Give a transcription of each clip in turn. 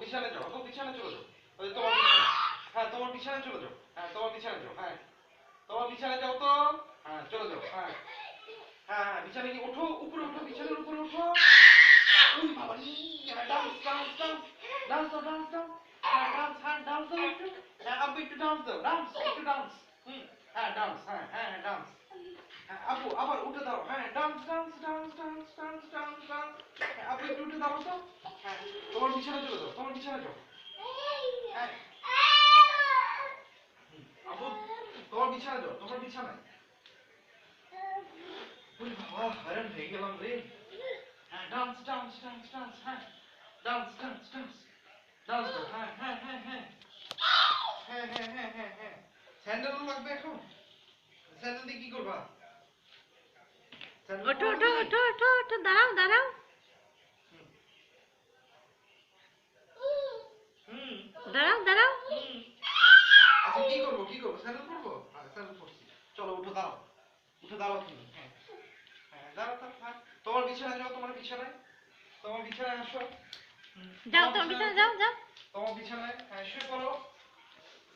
বিছানায় যাও, আব্বু বিছানায় চলে যাও। ওই তোমার বিছানা, হ্যাঁ তোমার বিছানায় চলে যাও, হ্যাঁ তোমার বিছানায় যাও, হ্যাঁ তোমার বিছানায় যাও তো, হ্যাঁ চলে যাও, হ্যাঁ হ্যাঁ হ্যাঁ বিছানায় গিয়ে ওঠো, উপরে ওঠো, বিছানার উপরে ওঠো। ওই বাবা রে, ডান্স ডান্স ডান্স ডান্স দাও, ডান্স দাও, হ্যাঁ ডান্স, হ্যাঁ ডান্স দাও একটু, হ্যাঁ আব্বু একটু ডান্স দাও, ডান্স একটু ডান্স, হ্যাঁ ডান্স, হ্যাঁ হ্যাঁ হ্যাঁ ডান্স, হ্যাঁ আব্বু আবার উঠে দাও, হ্যাঁ dance dance dance dance dance dance dance, হ্যাঁ আব্বু একটু উঠে দাও তো, হ্যাঁ তোমার বিছানায় চলে যাও, তোমার বিছানায় যাও, হ্যাঁ আব্বু তোমার বিছানায় যাও, তোমার বিছানায়। ওরে বাবা হারান হয়ে গেলাম রে। হ্যাঁ ডান্স ডান্স ডান্স ডান্স, হ্যাঁ ডান্স ডান্স ডান্স ডান্স দাও, হ্যাঁ হ্যাঁ হ্যাঁ হ্যাঁ হ্যাঁ হ্যাঁ হ্যাঁ হ্যাঁ হ্যাঁ স্যান্ডেলও লাগবে এখন, স্যান্ডেল দিয়ে কি করবা? স্যান্ডেল ওঠো পরা ওঠো তুমি? ওঠো ওঠো ওঠো, দাঁড়াও দাঁড়াও হুম দাঁড়াও দাঁড়াও। হুম আচ্ছা কি করবো, কি করবো, স্যান্ডেল পরবো, হ্যাঁ স্যান্ডেল পরছি, চলো উঠে দাঁড়াও, উঠে দাঁড়াও তুমি, হ্যাঁ হ্যাঁ দাঁড়াও তো, হ্যাঁ তোমার বিছানায় যাও, তোমার বিছানায়, তোমার বিছানায় আসো, যাও তোমার তোমার বিছানায় বিছানা ওঠো, যাও যাও। তোমার বিছানায়, হ্যাঁ শুয়ে পড়ো,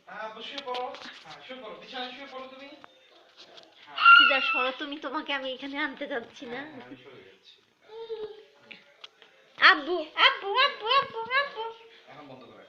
হ্যাঁ আব্বু শুয়ে পড়ো, হ্যাঁ শুয়ে পড়ো, বিছানায় শুয়ে পড়ো তুমি, হ্যাঁ সিধা সরো তুমি, তোমাকে আমি এখানে আনতে যাচ্ছি না। হ্যাঁ হ্যাঁ আমি সরে যাচ্ছি, আব্বু আব্বু আব্বু আব্বু আব্বু। এখন বন্ধ করো।